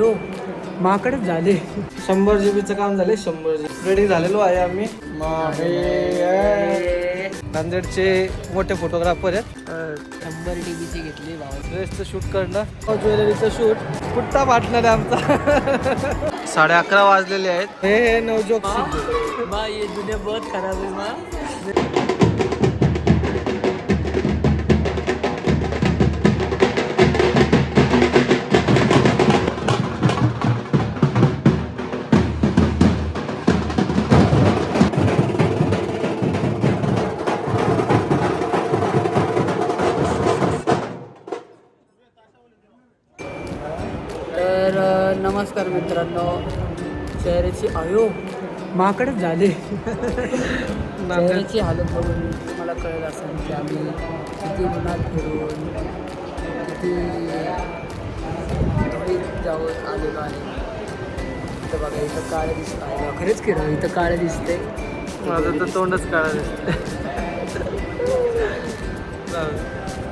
अयो माकडच झाले. 100 GB काम झाले. 100 GB रेडी झालेलो आहे आम्ही. नांदेडचे मोठे फोटोग्राफर आहेत. 100 TVची घेतली भावा. ड्रेसचं शूट करणं, ज्वेलरीचं शूट कुठला वाटणार आहे आमचा. 11:30 वाजलेले आहेत. हे नवजोक सिद्धू. माँ ये दुनिया बहुत खराब है माँ. तर नमस्कार मित्रांनो, चेहऱ्याची अयो माकडच झाले. चेहऱ्याची हालत बघून मला कळलं असेल की आम्ही किती उन्हात फिरून किती धुळीत जाऊन आलेलो आहे. इथं बघा, इथं काळं दिसतं आहे. खरेच की राव, इथं काळं दिसतंय. माझं तर तोंडच काढा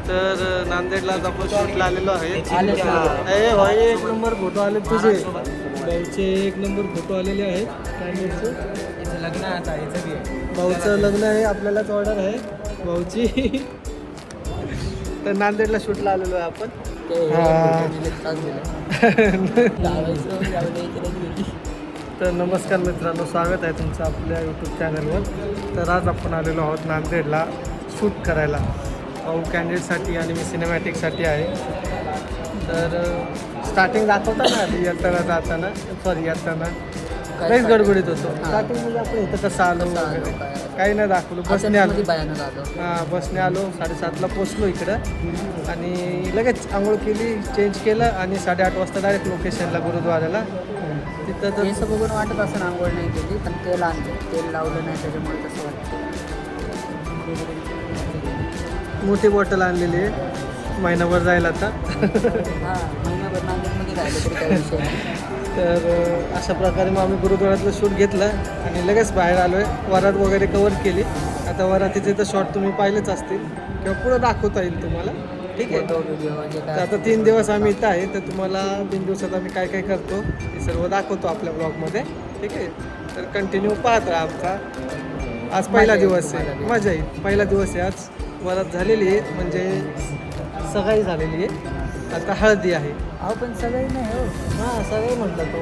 तर नांदेडला आज आपण शूटला आलेलो आहे. एक नंबर फोटो आले तुझे. भाऊचे 1 नंबर फोटो आलेले आहेत. इथं लग्न आता याचं बी आहे. भाऊचं लग्न आहे, आपल्यालाच ऑर्डर आहे भाऊची. तर नांदेडला शूटला आलेलो आहे आपण. तर नमस्कार मित्रांनो, स्वागत आहे तुमचं आपल्या यूट्यूब चॅनलवर. तर आज आपण आलेलो आहोत नांदेडला शूट करायला. भाऊ कॅन्डिडेटसाठी आणि मी सिनेमॅटिकसाठी आहे. तर स्टार्टिंग दाखवता ना आधी येताना काहीच गडबडीत होतो. स्टार्टिंगमध्ये आपण इथं कसं आलो वगैरे काही नाही दाखवलं. बसने आलो. बसने आलो. 7:30ला पोचलो इकडं आणि लगेच आंघोळ केली, चेंज केलं आणि 8:30 वाजता डायरेक्ट लोकेशनला गुरुद्वाऱ्याला. तिथं तर असं बघून वाटत असं आंघोळ नाही केली, पण तेल लावलं नाही त्याच्यामुळे तसं वाटतं. मोठी बॉटल आणलेली आहे महिनाभर जायला आता. हां, महिनाभर नांदेडमध्ये राहिलं तरी काही विषय नाही. तर अशा प्रकारे मग आम्ही गुरुद्वारातलं शूट घेतलं आणि लगेच बाहेर आलो आहे. वरात वगैरे कवर केली. आता वरातीचे तर शॉट तुम्ही पाहिलेच असतील किंवा पुढं दाखवता येईल तुम्हाला. ठीक आहे. तर आता 3 दिवस आम्ही इथं आहे. तर तुम्हाला 3 दिवसात आम्ही काय काय करतो हे सर्व दाखवतो आपल्या ब्लॉगमध्ये. ठीक आहे. तर कंटिन्यू पाहत राहा आमचा. आज पहिला दिवस आहे, मजा येईल. पहिला दिवस आहे आज. वरात झालेली आहे, म्हणजे सगाई झालेली आहे. आता हळदी आहे. अहो पण सगळी नाही हो. हां, सगाई म्हटलं तो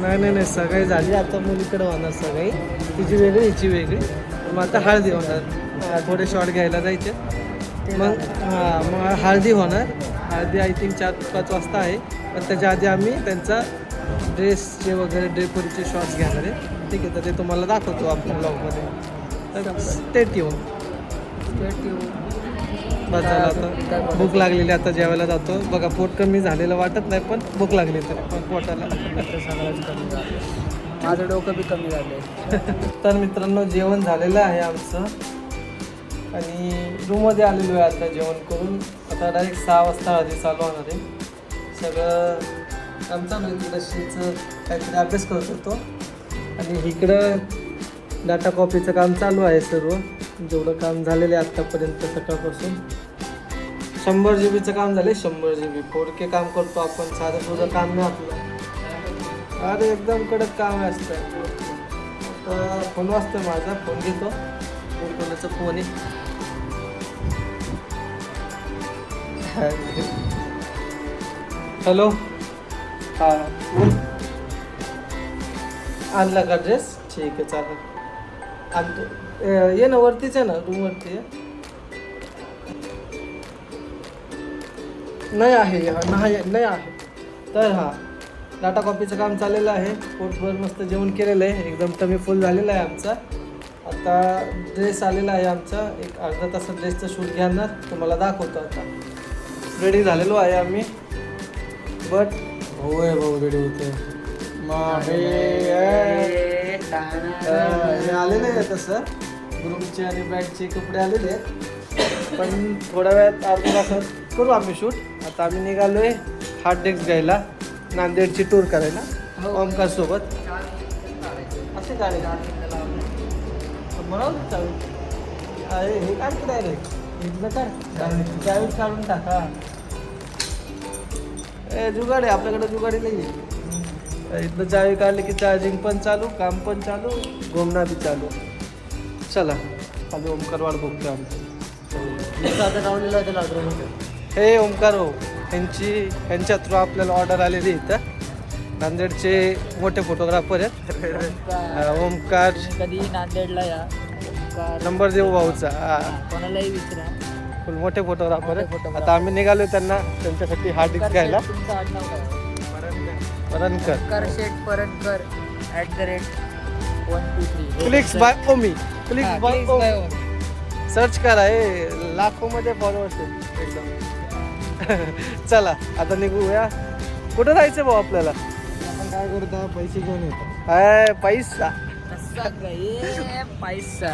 नाही नाही सगाई झाली. आता मुलीकडे होणार सगाई. तिची वेगळी, हिची वेगळी. मग आता हळदी होणार. थोडे शॉट घ्यायला जायचे. मग हळदी होणार. हळदी आय थिंक 4-5 वाजता आहे. पण त्याच्या आधी आम्ही त्यांचा ड्रेसचे वगैरे ड्रेपरीचे शॉट्स घेणार आहे. ठीक आहे. तर ते तुम्हाला दाखवतो आपल्या ब्लॉगमध्ये. तर स्टेट येऊन बस झालं. आता भूक लागलेली. आता जेवायला जातो. बघा, पोट कमी झालेलं वाटत नाही, पण भूक लागली तर पण पोटाला सगळंच कमी झालं. माझं डोकं बी कमी झालं. तर मित्रांनो, जेवण झालेलं आहे आमचं आणि रूममध्ये आलेलो आहे आता जेवण करून. आता डायरेक्ट 6 वाजता आधी चालू होणार आहे. सगळं आमचा मित्राशीचं काहीतरी अभ्यास करत होतो आणि इकडं डाटा कॉपीचं काम चालू आहे. सर्व जेवढं काम झालेलं आहे आत्तापर्यंत सकाळपासून 100 GBचं काम झाले. 100 GB 4K काम करतो आपण. साधं तुझं काम नाही आपलं. अरे एकदम कडक काम आहे असतं. फोन वाजतोय माझा. फोन घेतो. कोणाचा फोन आहे. हॅलो. हां बोल. आणला का ड्रेस? ठीक आहे, चालेल. आणतो. ये ना, वरतीच आहे ना, रूमवरती आहे. नाही आहे. तर हां, डाटा कॉपीचं काम चाललेलं आहे. पोटभर मस्त जेवण केलेलं आहे. एकदम टमी फुल झालेला आहे आमचा. आता ड्रेस आलेला आहे आमचा. एक अर्धा तासात ड्रेसचं शूट घेणार. तुम्हाला दाखवतो. आता रेडी झालेलो आहे आम्ही. बट भाऊ रेडी होते. आलेले आहे तसं. ग्रुपचे आणि बॅगचे कपडे आलेले आहेत. पण थोड्या वेळात अर्ध्या तासात करू आम्ही शूट. आता आम्ही निघालो आहे हार्ड डेस्क घ्यायला, नांदेडची टूर करायला ओमकार सोबत. असे गाडी म्हणून अरे हे काय की डायरेक्ट इथलं काय त्यावेळेस काढून टाका. जुगाड आहे आपल्याकडे, जुगाडी नाही आहे. इथनं चावी काढली की चार्जिंग पण चालू, काम पण चालू, घुमणं बी चालू. चला खाली ओमकार वाट बघतो आमचं. आता लावलेलं आहे त्याला. हे ओमकार हो, यांच्या थ्रू आपल्याला ऑर्डर आलेली इथं. नांदेडचे मोठे फोटोग्राफर आहेत ओमकार. कधी नांदेडला या नंबर देऊ भाऊचा. कोणालाही विचारा, फुल मोठे फोटोग्राफर मोठे आहेत. photographer. आता आम्ही निघालो त्यांच्यासाठी हार्ड डिस्क घ्यायला. तुमचं आडनाव काय? परनकर. ओंकार शेठ परनकर @123. क्लिक्स बाय ओमी. क्लिक्स बाय ओमी. सर्च करा, हे लाखो मध्ये फॉलोअर्स आहेत एकदम. चला आता निघूया. कुठं जायचं भाऊ आपल्याला? आपण काय करता, पैसे घेऊन येतो. पैसा पैसा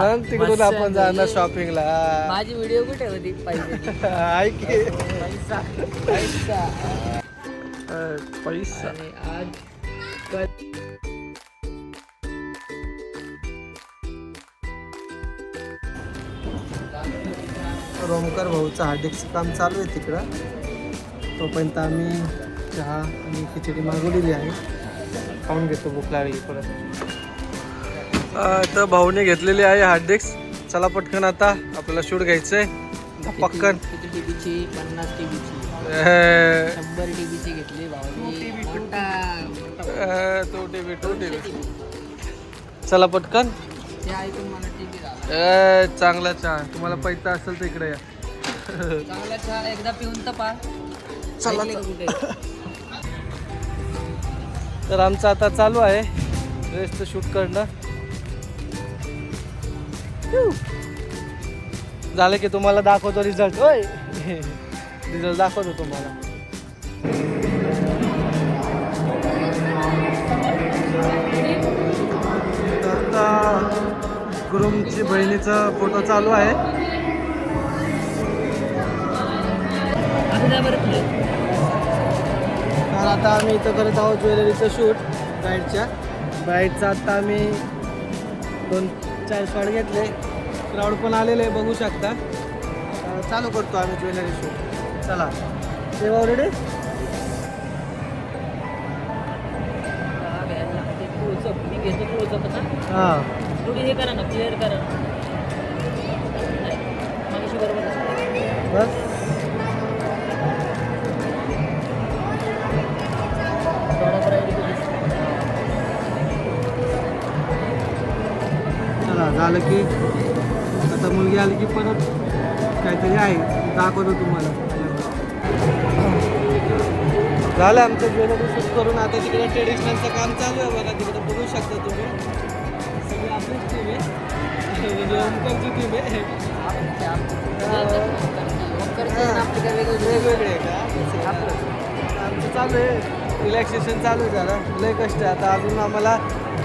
मग तिकडून आपण जाणार शॉपिंगला. माझी व्हिडिओ कुठे होती पैसे? ऐक की. पैसा पैसा पैसा. आणि आज रोमकर भाऊचं हार्डिकचं काम चालू आहे तिकडं. तोपर्यंत आम्ही चहा आणि खिचडी मागवलेली आहे, खाऊन घेतो, भूक लागली परत. तर भाऊने घेतलेली आहे हार्डिक्स. चला पटकन आता आपल्याला शूट घ्यायचंय पक्कन. किती टीबीची? 50 टीबीची. 100 टीबीची घेतली भावानी. To TV. चला पटकन. ते ऐकून मला टीबी झाला. चांगला चहा. तुम्हाला पैसा असेल तर इकडे या. चांगला चहा एकदा पिऊन तर पा. चला ऐकले का कुठे? तर आमचं आता चालू आहे ड्रेसचं शूट करणं. झालं की तुम्हाला दाखवतो रिझल्ट. होय रिझल्ट दाखवतो तुम्हाला. आता गुरुमची बहिणीचा फोटो चालू आहे. तर आता आम्ही इथं करत आहोत ज्वेलरीचं शूट ब्राईडचं. आता आम्ही 2-4 शॉट घेतले. क्राऊड पण आलेले आहे, बघू शकता. चालू करतो आम्ही ज्वेलरी शूट. चला ते ऑलरेडी हां थोडी हे करा ना, क्लिअर करा ना. मगाशी बरोबर बस. चला झालं की आता मुलगी आली की परत काहीतरी आहे दाखवतो तुम्हाला. झालं आमचं ज्वेलरी शूट करून. आता तिकडे ट्रेडिशनलचं काम चालू आहे बघा, तिकडे बघू शकता तुम्ही. सगळी आपलीच टीम आहे, म्हणजे ओमकारची टीम आहे. वेगवेगळे आहे का? आमचं चालू आहे, रिलॅक्सेशन चालू झालं. लय कष्ट आहे. आता अजून आम्हाला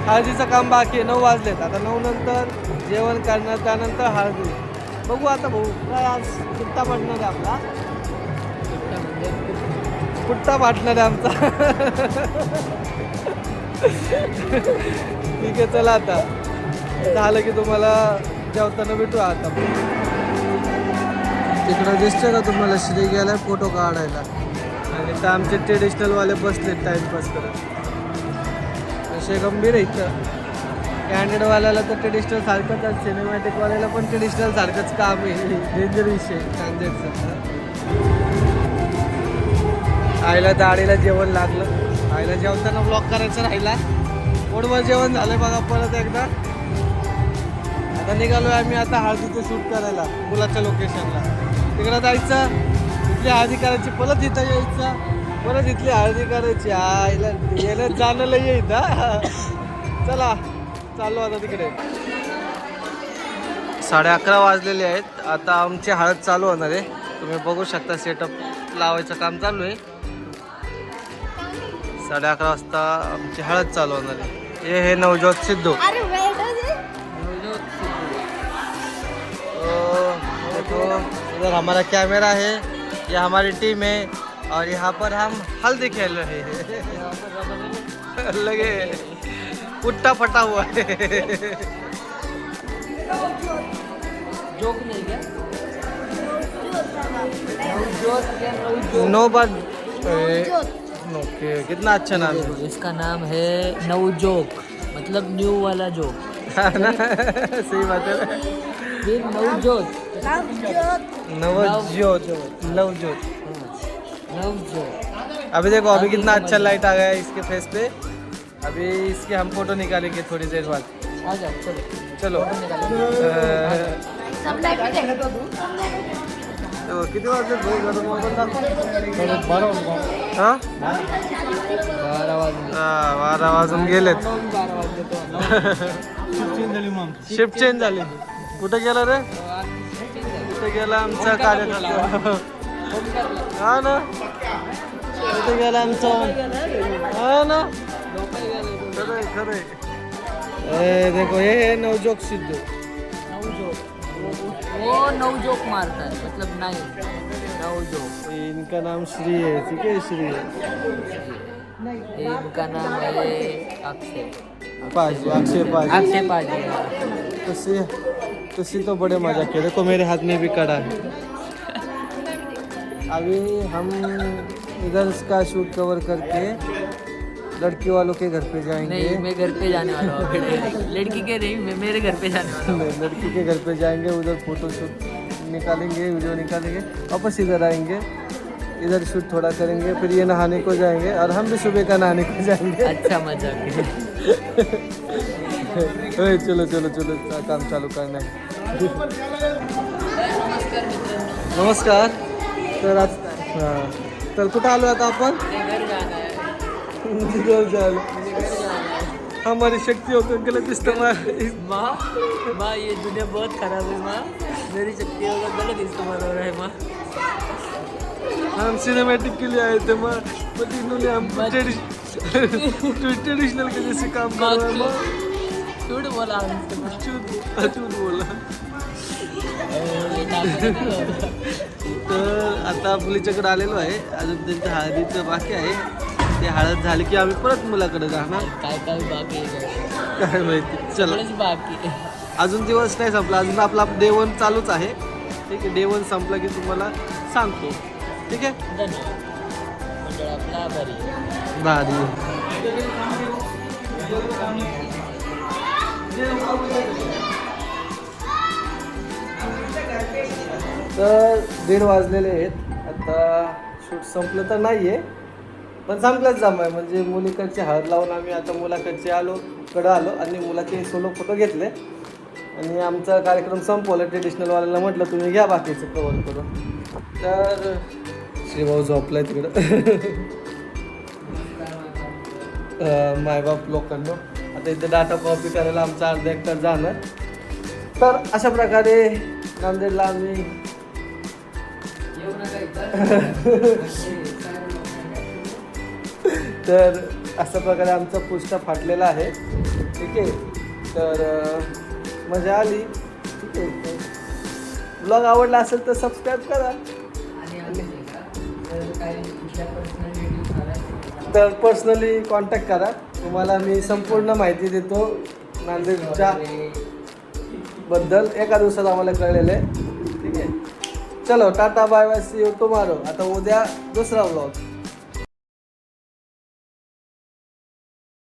हळदीचं काम बाकी आहे. 9 वाजलेत. आता 9 नंतर जेवण करणार, त्यानंतर हळदी. बघू आता भाऊ काय आज कुट्टा पडणार आहे आपला. कुट्टा पाटणार आहे आमचा. ठीक आहे चला आता झालं की तुम्हाला जेवताना भेटू. आता तिकडं दिसतंय का तुम्हाला श्री गेलाय फोटो काढायला, आणि तर आमचे ट्रेडिशनलवाले बसलेत टाईमपास करत. असे गंभीर आहे इथं. कॅन्डिडवाल्याला तर ट्रेडिशनल सारखंच आहे, सिनेमॅटिकवाल्याला पण ट्रेडिशनल सारखंच काम आहे. डेंजर विषय नांदेडचं. आईला दाढीला जेवण लागलं. आईला जेवताना ब्लॉक करायचं राहिला. पोटभर जेवण झालं बघा. परत एकदा आता निघालो आहे आम्ही आता हळदीचं शूट करायला मुलाच्या लोकेशनला. तिकडं जायचं, इथली हळदी करायची, परत इथं यायचं, परत इथली हळदी करायची. आईला येणं जाणं लई येईल. चला चाललो आता तिकडे. 11:30 वाजलेले आहेत. आता आमची हळद चालू होणार आहे. तुम्ही बघू शकता सेटअप लावायचं काम चालू आहे. 11:30 वाजता आमची हळद चालू होणार आहे. हे नवजोत सिद्धू. देखो उधर हमारा कैमरा है, ये हमारी टीम है, और यहाँ पर हम हल्दी खेल रहे हैं. लगे पुट्टा फटा हुआ है. जोक नहीं क्या? नो बट ओके, कितना अच्छा नाम है। देखो, इसका नाम है नवजोक, मतलब न्यू वाला जोक। हाँ ना, सही बात है। फिर नवजोत, नवज्योत, नवज्योत। नवजोत। अभी देखो, अभी कितना अच्छा लाइट आ गया है इसके फेस पे। अभी इसके हम फोटो निकालेंगे थोड़ी देर बाद। आ जाओ, चलो चलो। फोटो निकालेंगे। तो किती वाजले भाऊ, जरा मोबाईल दाखव. हां 12 वाजले. 12 वाजून गेलेत. 12 वाजले तो. शिफ्ट चेंज झाली. कुठे गेला रे? कुठे गेला आमचा कार्यकर्ता? हा ना, कुठे गेला आमचा? हा ना, खरंय खरंय. देखो ये नवजोक सिद्धू. नवजोक, वो नवजोक मारता है, मतलब नहीं नवजोक। इनका नाम श्री है, ठीक है, श्री है. इनका नाम है अक्षय पाजी, अक्षय पाजी. अक्षय पाजी। तुसी तो बड़े मजा किए. देखो मेरे हाथ में भी कड़ा है. अभी हम इधर का शूट कवर करके लड़की वालों के घर पे जाएंगे. नहीं, मैं घर पे जाने वाला हूँ। लड़की के नहीं, मैं मेरे घर पे जाने वाला हूँ। लड़की के घर पे जाएंगे, उधर फोटो शूट निकालेंगे, वीडियो निकालेंगे, वापस इधर आएंगे, इधर शूट थोड़ा करेंगे, फिर ये नहाने को जाएंगे और हम भी सुबह का नहाने को जाएंगे. अच्छा मजाक है। चलो चलो चलो, काम चालू करना है. नमस्कार. तर तर कुठं आलो आता आपण? घर जाना है। घर झालं. हमारी शक्ति होकर गलत इस्तेमाल. माँ ये दुनिया बहुत खराब है माँ, मेरी शक्तियों का गलत इस्तेमाल हो रहा है माँ। हम सिनेमैटिक के लिए आए थे माँ, बट इन्होंने हम ट्रेडिशनल के जैसे काम कर रहा है. झूठ बोला अचूक बोला. तर आता मुलीच्याकडे आलेलो आहे. अजून त्यांच्या हळदीचं बाकी आहे. ते हळद झाली की आम्ही परत मुलाकडे जाणार. काय काय बाकी आहे, काय माहिती. चला, सगळंच बाकी आहे. अजून दिवस नाही संपला, अजून आपला डे 1 चालूच आहे. ठीक आहे, डे 1 संपला की तुम्हाला सांगतो. ठीक आहे. धन्यवाद. मंडळ आपला आभारी आहे. भारी. तर 1:30 वाजलेले आहेत. आता शूट संपलं तर नाही आहे, पण संपलंच जमाय. म्हणजे मुलीकडचे हळद लावून आम्ही आता मुलाकडचे कडं आलो आणि मुलाचे सोलो फोटो घेतले आणि आमचा कार्यक्रम संपवला. ट्रेडिशनलवाल्याला म्हटलं तुम्ही घ्या बाकीचं कवर करून. तर श्रीभाऊ झोपलाय तिकडं. मायबाप लोकांना आता इथं डाटा कॉपी करायला आमचा अर्धा 1 तास जाणार. तर अशा प्रकारे नांदेडला आम्ही तर अशा प्रकारे आमचा पुष्टा फाटलेला आहे. ठीक आहे. तर मजा आली. ठीक आहे. ब्लॉग आवडला असेल तर सबस्क्राईब करा. तर पर्सनली कॉन्टॅक्ट करा, तुम्हाला मी संपूर्ण माहिती देतो नांदेडच्या बद्दल. एका दिवसात आम्हाला कळलेलं आहे. ठीक आहे. चलो, tata bye bye, see you tomorrow. आता उद्या दुसरा ब्लॉग.